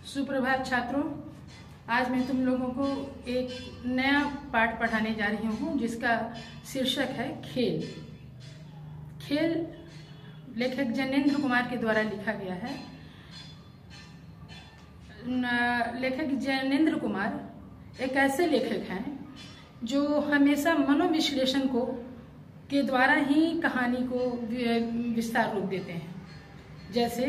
सुप्रभात छात्रों, आज मैं तुम लोगों को एक नया पाठ पढ़ाने जा रही हूँ जिसका शीर्षक है खेल। खेल लेखक जैनेंद्र कुमार के द्वारा लिखा गया है। लेखक जैनेंद्र कुमार एक ऐसे लेखक हैं जो हमेशा मनोविश्लेषण के द्वारा ही कहानी को विस्तार रूप देते हैं। जैसे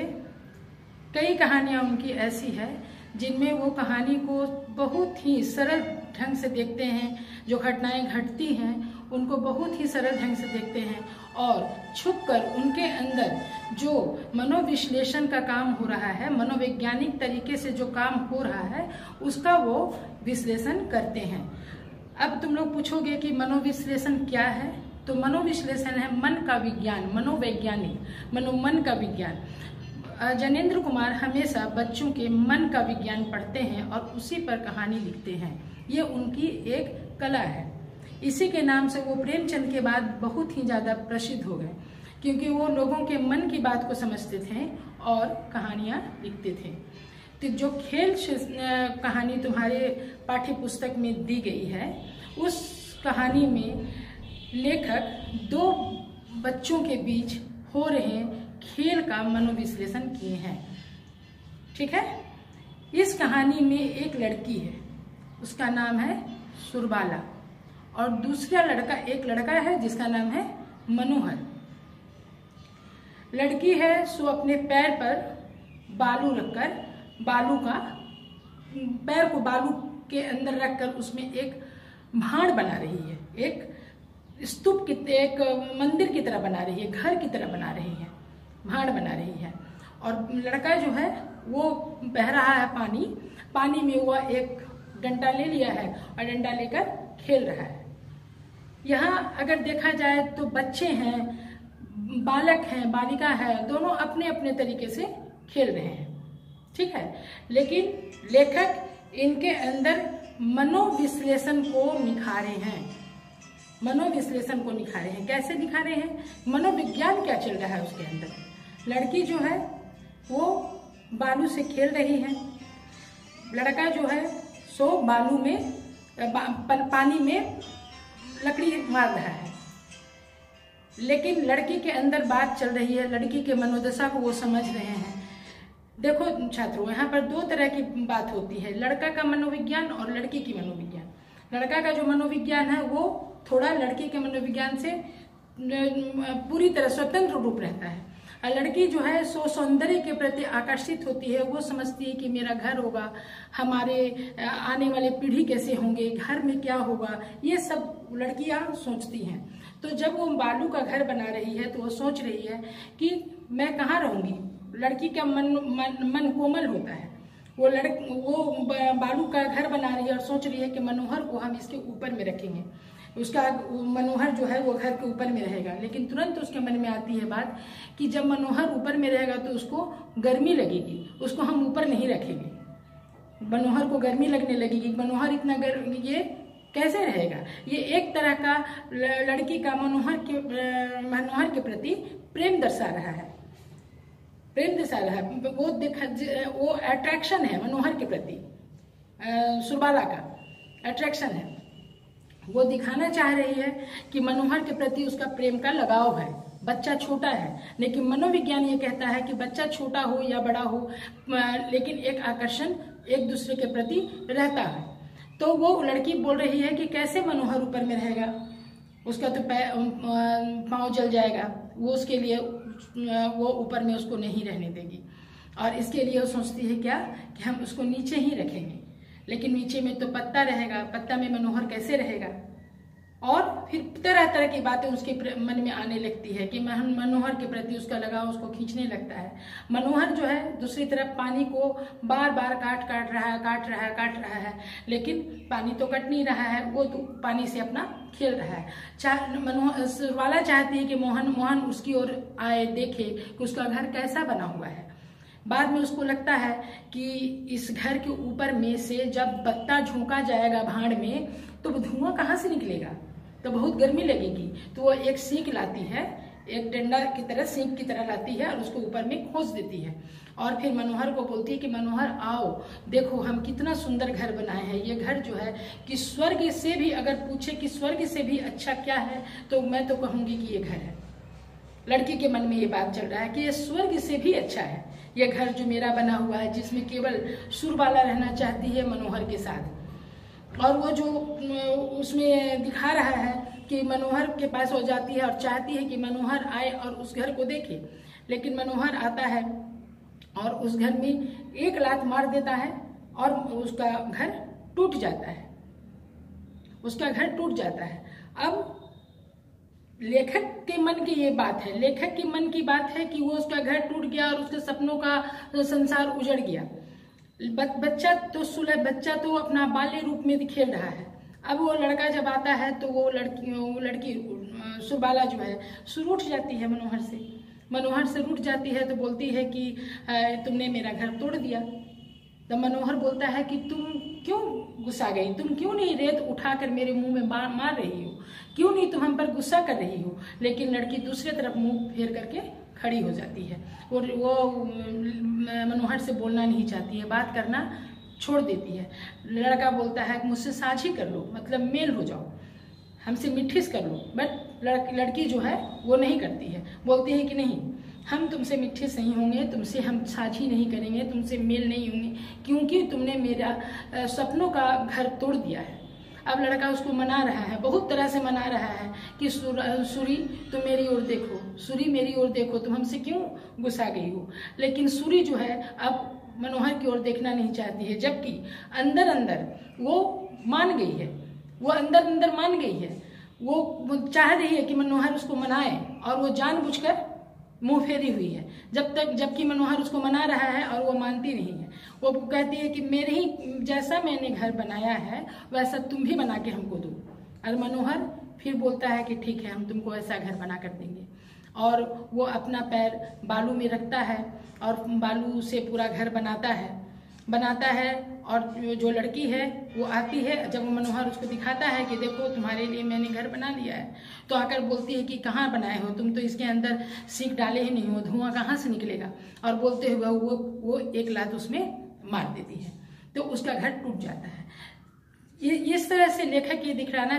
कई कहानियां उनकी ऐसी है जिनमें वो कहानी को बहुत ही सरल ढंग से देखते हैं, जो घटनाएं घटती हैं उनको बहुत ही सरल ढंग से देखते हैं और छुपकर उनके अंदर जो मनोविश्लेषण का काम हो रहा है, मनोवैज्ञानिक तरीके से जो काम हो रहा है उसका वो विश्लेषण करते हैं। अब तुम लोग पूछोगे कि मनोविश्लेषण क्या है, तो मनोविश्लेषण है मन का विज्ञान, मनोवैज्ञानिक, मनोमन का विज्ञान। जैनेंद्र कुमार हमेशा बच्चों के मन का विज्ञान पढ़ते हैं और उसी पर कहानी लिखते हैं। ये उनकी एक कला है। इसी के नाम से वो प्रेमचंद के बाद बहुत ही ज़्यादा प्रसिद्ध हो गए, क्योंकि वो लोगों के मन की बात को समझते थे और कहानियाँ लिखते थे। तो जो खेल कहानी तुम्हारे पाठ्य पुस्तक में दी गई है, उस कहानी में लेखक दो बच्चों के बीच हो रहे खेल का मनोविश्लेषण किए हैं। ठीक है। इस कहानी में एक लड़की है, उसका नाम है सुरबाला, और दूसरा एक लड़का है जिसका नाम है मनोहर। लड़की है सो अपने पैर पर बालू रखकर पैर को बालू के अंदर रखकर उसमें एक भाड़ बना रही है, एक स्तूप एक मंदिर की तरह बना रही है, घर की तरह बना रही है, भाड़ बना रही है। और लड़का जो है वो बह रहा है पानी में वह एक डंडा ले लिया है और डंडा लेकर खेल रहा है। यहाँ अगर देखा जाए तो बच्चे हैं, बालक हैं, बालिका है, दोनों अपने अपने तरीके से खेल रहे हैं। ठीक है। लेकिन लेखक इनके अंदर मनोविश्लेषण को निखारे हैं। मनोविश्लेषण को निखारे हैं। कैसे निखारे हैं? मनोविज्ञान क्या चल रहा है उसके अंदर। लड़की जो है वो बालू से खेल रही है, लड़का जो है सो बालू में पानी में लकड़ी मार रहा है। लेकिन लड़की के अंदर बात चल रही है, लड़की के मनोदशा को वो समझ रहे हैं। देखो छात्रों, यहाँ पर दो तरह की बात होती है, लड़का का मनोविज्ञान और लड़की की मनोविज्ञान। लड़का का जो मनोविज्ञान है वो थोड़ा लड़की के मनोविज्ञान से पूरी तरह स्वतंत्र रूप रहता है। और लड़की जो है सो सौंदर्य के प्रति आकर्षित होती है। वो समझती है कि मेरा घर होगा, हमारे आने वाले पीढ़ी कैसे होंगे, घर में क्या होगा, ये सब लड़कियां सोचती हैं। तो जब वो बालू का घर बना रही है तो वो सोच रही है कि मैं कहाँ रहूंगी। लड़की का मन कोमल होता है। वो बालू का घर बना रही है और सोच रही है कि मनोहर को हम इसके ऊपर में रखेंगे, उसका मनोहर जो है वो घर के ऊपर में रहेगा। लेकिन तुरंत उसके मन में आती है बात कि जब मनोहर ऊपर में रहेगा तो उसको गर्मी लगेगी, उसको हम ऊपर नहीं रखेंगे। मनोहर को गर्मी लगने लगेगी, मनोहर इतना ये कैसे रहेगा। ये एक तरह का लड़की का मनोहर के प्रति प्रेम दर्शा रहा है, वो अट्रैक्शन है मनोहर के प्रति। सुरबाला का अट्रैक्शन है। वो दिखाना चाह रही है कि मनोहर के प्रति उसका प्रेम का लगाव है। बच्चा छोटा है, लेकिन मनोविज्ञान ये कहता है कि बच्चा छोटा हो या बड़ा हो, लेकिन एक आकर्षण एक दूसरे के प्रति रहता है। तो वो लड़की बोल रही है कि कैसे मनोहर ऊपर में रहेगा, उसका तो पाँव जल जाएगा। वो उसके लिए वो ऊपर में उसको नहीं रहने देगी, और इसके लिए वो सोचती है क्या कि हम उसको नीचे ही रखेंगे। लेकिन नीचे में तो पत्ता रहेगा, पत्ता में मनोहर कैसे रहेगा। और फिर तरह तरह की बातें उसके मन में आने लगती है कि मनोहर के प्रति उसका लगाव उसको खींचने लगता है। मनोहर जो है दूसरी तरफ पानी को बार बार काट रहा है, लेकिन पानी तो कट नहीं रहा है, वो तो पानी से अपना खेल रहा है। सुरबाला चाहती है कि मोहन उसकी ओर आए, देखे कि उसका घर कैसा बना हुआ है। बाद में उसको लगता है कि इस घर के ऊपर में से जब पत्ता झोंका जाएगा भाड़ में तो धुआं कहाँ से निकलेगा, तो बहुत गर्मी लगेगी। तो वो एक सीख लाती है एक डंडा की तरह, सींग की तरह लाती है और उसको ऊपर में खोस देती है और फिर मनोहर को बोलती है कि मनोहर आओ, देखो हम कितना सुंदर घर बनाए हैं। ये घर जो है कि स्वर्ग से भी, अगर पूछे कि स्वर्ग से भी अच्छा क्या है तो मैं तो कहूंगी कि ये घर है। लड़की के मन में ये बात चल रहा है कि ये स्वर्ग से भी अच्छा है ये घर जो मेरा बना हुआ है, जिसमें केवल सुरबाला रहना चाहती है मनोहर के साथ। और वो जो उसमें दिखा रहा है कि मनोहर के पास हो जाती है और चाहती है कि मनोहर आए और उस घर को देखे, लेकिन मनोहर आता है और उस घर में एक लात मार देता है और उसका घर टूट जाता है, उसका घर टूट जाता है। अब लेखक के मन की ये बात है, लेखक के मन की बात है कि वो उसका घर टूट गया और उसके सपनों का संसार उजड़ गया। बच्चा तो अपना बाल्य रूप में खेल रहा है। अब वो लड़का जब आता है तो वो लड़की सुरबाला जो है रूठ जाती है मनोहर से रूठ जाती है, तो बोलती है कि तुमने मेरा घर तोड़ दिया। तो मनोहर बोलता है कि तुम क्यों गुस्सा गई, तुम क्यों नहीं रेत उठाकर मेरे मुंह में मार रही हो, क्यों नहीं तुम हम पर गुस्सा कर रही हो। लेकिन लड़की दूसरे तरफ मुंह फेर करके खड़ी हो जाती है और वो मनोहर से बोलना नहीं चाहती है, बात करना छोड़ देती है। लड़का बोलता है कि मुझसे साझी कर लो, मतलब मेल हो जाओ, हमसे मिठिस कर लो। बट लड़की जो है वो नहीं करती है, बोलती है कि नहीं, हम तुमसे मिठिस नहीं होंगे, तुमसे हम साझी नहीं करेंगे, तुमसे मेल नहीं होंगे, क्योंकि तुमने मेरा सपनों का घर तोड़ दिया है। अब लड़का उसको मना रहा है, बहुत तरह से मना रहा है कि सूरी तुम मेरी ओर देखो, सूरी मेरी ओर देखो, तुम हमसे क्यों गुस्सा गई हो। लेकिन सूरी जो है अब मनोहर की ओर देखना नहीं चाहती है, जबकि अंदर अंदर वो मान गई है, वो अंदर अंदर मान गई है। वो चाह रही है कि मनोहर उसको मनाए और वो जानबूझकर मुंह फेरी हुई है, जबकि मनोहर उसको मना रहा है और वो मानती नहीं है। वो कहती है कि मेरे ही जैसा मैंने घर बनाया है वैसा तुम भी बना के हमको दो। और मनोहर फिर बोलता है कि ठीक है, हम तुमको ऐसा घर बना कर देंगे। और वो अपना पैर बालू में रखता है और बालू से पूरा घर बनाता है। और जो लड़की है वो आती है, जब मनोहर उसको दिखाता है कि देखो तुम्हारे लिए मैंने घर बना लिया है, तो आकर बोलती है कि कहाँ बनाए हो, तुम तो इसके अंदर सीख डाले ही नहीं हो, धुआं कहाँ से निकलेगा। और बोलते हुए वो एक लात उसमें मार देती है, तो उसका घर टूट जाता है। इस तरह से लेखक ये दिखलाना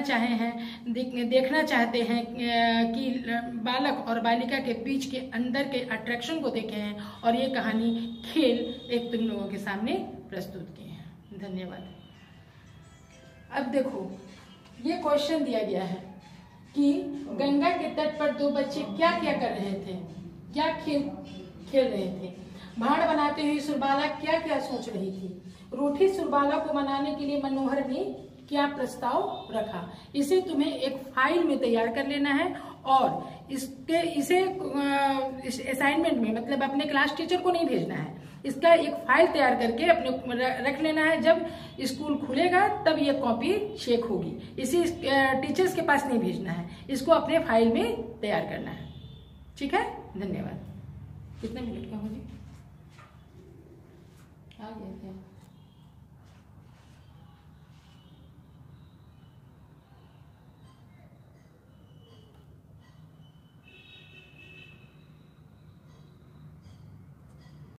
देखना चाहते हैं कि बालक और बालिका के बीच के अंदर के अट्रैक्शन को देखे हैं और ये कहानी खेल एक तुम लोगों के सामने प्रस्तुत की है। धन्यवाद। अब देखो, ये क्वेश्चन दिया गया है कि गंगा के तट पर दो बच्चे क्या क्या कर रहे थे, क्या खेल रहे थे। भाड़ बनाते हुए सुरबाला क्या क्या सोच रही थी। रूठी सुरबाला को मनाने के लिए मनोहर ने क्या प्रस्ताव रखा। इसे तुम्हें एक फाइल में तैयार कर लेना है और इसे असाइनमेंट में, मतलब अपने क्लास टीचर को नहीं भेजना है, इसका एक फाइल तैयार करके अपने रख लेना है। जब स्कूल खुलेगा तब ये कॉपी चेक होगी, इसे टीचर्स के पास नहीं भेजना है, इसको अपने फाइल में तैयार करना है। ठीक है, धन्यवाद। कितने मिनट का हो जी? आ गए थे।